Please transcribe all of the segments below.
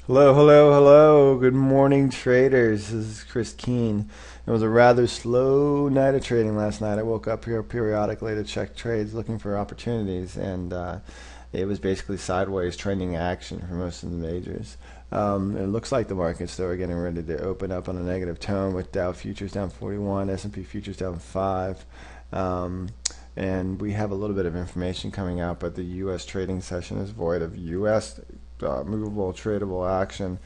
Hello, hello, hello. Good morning, traders. This is Chris Keene. It was a rather slow night of trading last night. I woke up here periodically to check trades, looking for opportunities, and it was basically sideways trending action for most of the majors. It looks like the markets, though, are getting ready to open up on a negative tone with Dow futures down 41, S&P futures down 5. And we have a little bit of information coming out, but the U.S. trading session is void of U.S. Movable tradable action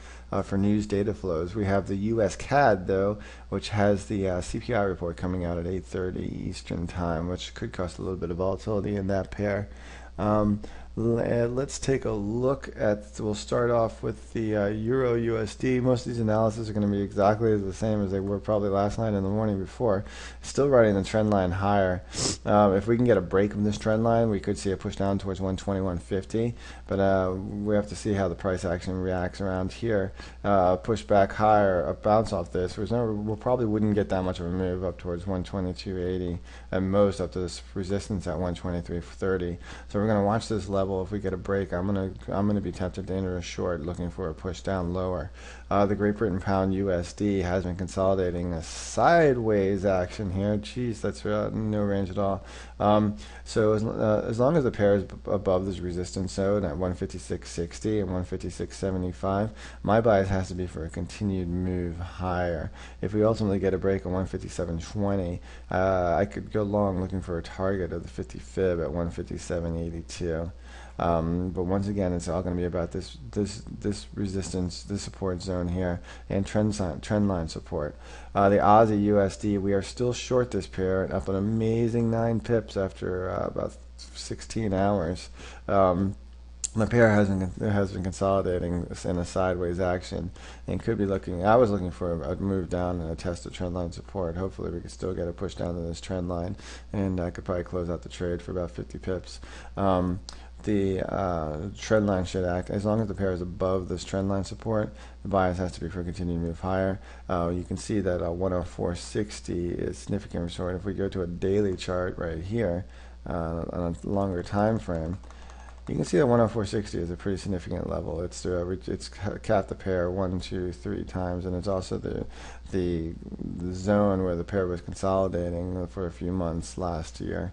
for news data flows. We have the U.S. CAD, though, which has the CPI report coming out at 8:30 Eastern Time, which could cause a little bit of volatility in that pair. Um, let's take a look at, we'll start off with the Euro USD. Most of these analyses are going to be exactly the same as they were probably last night and the morning before. Still riding the trend line higher. If we can get a break from this trend line, we could see a push down towards 121.50, but we have to see how the price action reacts around here. Push back higher, a bounce off this. We probably wouldn't get that much of a move up towards 122.80, at most up to this resistance at 123.30. So we're going to watch this level. If we get a break, I'm gonna be tempted to enter a short, looking for a push down lower. The Great Britain pound USD has been consolidating a sideways action here. Geez, that's no range at all. So as long as the pair is above this resistance zone at 156.60 and 156.75, my bias has to be for a continued move higher. If we ultimately get a break on 157.20, I could go long looking for a target of the 50 fib at 157.82. But once again, it's all going to be about this resistance, this support zone here, and trend line support. The Aussie USD, we are still short this pair, up an amazing 9 pips after about 16 hours. The pair has been consolidating in a sideways action, and could be looking. I was looking for a move down and a test of trend line support. Hopefully, we could still get a push down to this trend line, and I could probably close out the trade for about 50 pips. The trend line should act as long as the pair is above this trend line support. The bias has to be for a continued move higher. You can see that 104.60 is significant resort. If we go to a daily chart right here on a longer time frame, you can see that 104.60 is a pretty significant level. It's capped the pair 1, 2, 3 times, and it's also the zone where the pair was consolidating for a few months last year.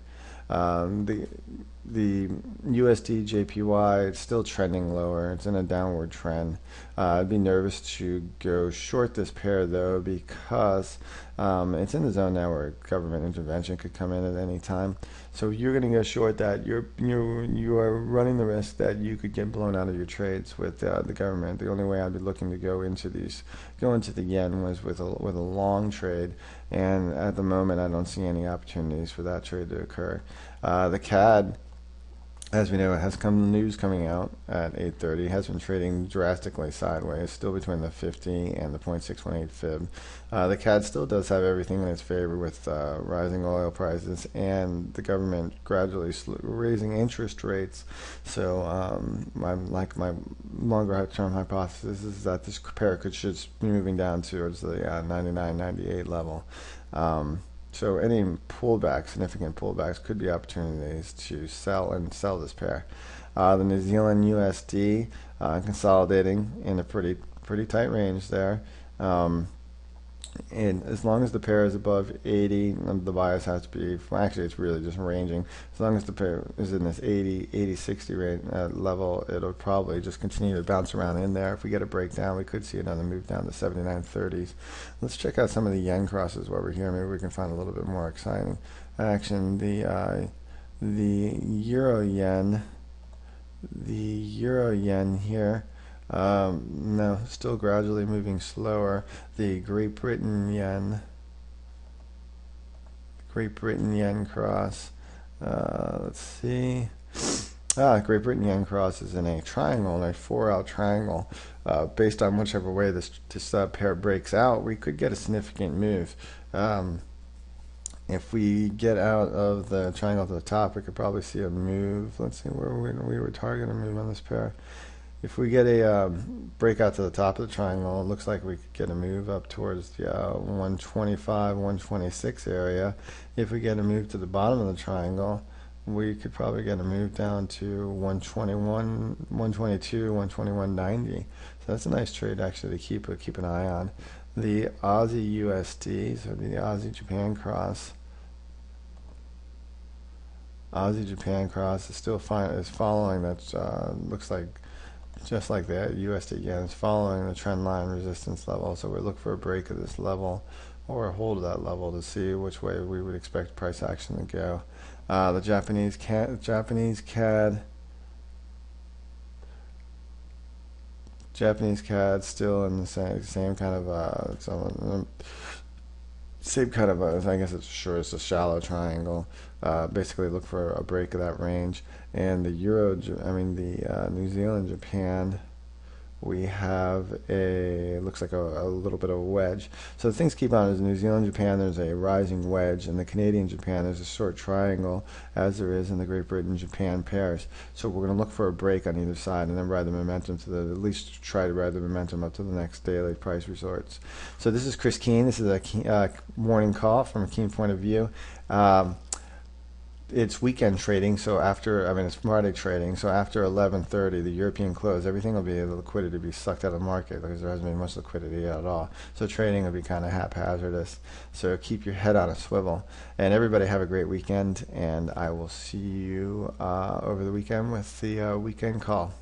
The USD JPY, it's still trending lower. It's in a downward trend. I'd be nervous to go short this pair, though, because it's in the zone now where government intervention could come in at any time. So if you're going to go short that, you are running the risk that you could get blown out of your trades with the government. The only way I'd be looking to go into the yen was with a long trade, and at the moment I don't see any opportunities for that trade to occur. The CAD, as we know, it has news coming out at 8:30. Has been trading drastically sideways, still between the 50 and the 0.618 fib. The CAD still does have everything in its favor with rising oil prices and the government gradually raising interest rates. So my longer-term hypothesis is that this pair should be moving down towards the 99.98 level. So any pullbacks, significant pullbacks, could be opportunities to sell this pair. The New Zealand USD consolidating in a pretty tight range there. And as long as the pair is above 80, the bias has to be, well, actually it's really just ranging. As long as the pair is in this 80-60 range level, it'll probably just continue to bounce around in there. If we get a breakdown, we could see another move down to 79.30s. Let's check out some of the yen crosses while we're here. Maybe we can find a little bit more exciting action. The euro yen here. No, still gradually moving slower. The Great Britain yen cross. Let's see. Great Britain yen cross is in a triangle, a 4-out triangle. Based on whichever way this pair breaks out, we could get a significant move. If we get out of the triangle to the top, we could probably see a move. Let's see where we were targeting a move on this pair. If we get a breakout to the top of the triangle, it looks like we could get a move up towards the 125, 126 area. If we get a move to the bottom of the triangle, we could probably get a move down to 121, 122, 121.90. So that's a nice trade actually to keep an eye on. The Aussie USD, so it'd be the Aussie Japan cross. Aussie Japan cross is still fine. Is following that. Looks like just like the USD yen is following the trend line resistance level. So we're looking for a break of this level or a hold of that level to see which way we would expect price action to go. The Japanese CAD still in the same kind of same kind of I guess it's a shallow triangle. Basically look for a break of that range. And the New Zealand Japan, we have looks like a little bit of a wedge. So the things keep on is New Zealand Japan, there's a rising wedge, and the Canadian Japan, there's a short triangle, as there is in the Great Britain Japan pairs. So we're going to look for a break on either side and then ride the momentum at least try to ride the momentum up to the next daily price resorts. So this is Chris Keane. This is a morning call from a Keane point of view. It's weekend trading, so it's Friday trading, so after 11:30, the European close, everything will be the liquidity be sucked out of the market because there hasn't been much liquidity at all. So trading will be kind of haphazardous. So keep your head on a swivel. And everybody have a great weekend, and I will see you over the weekend with the weekend call.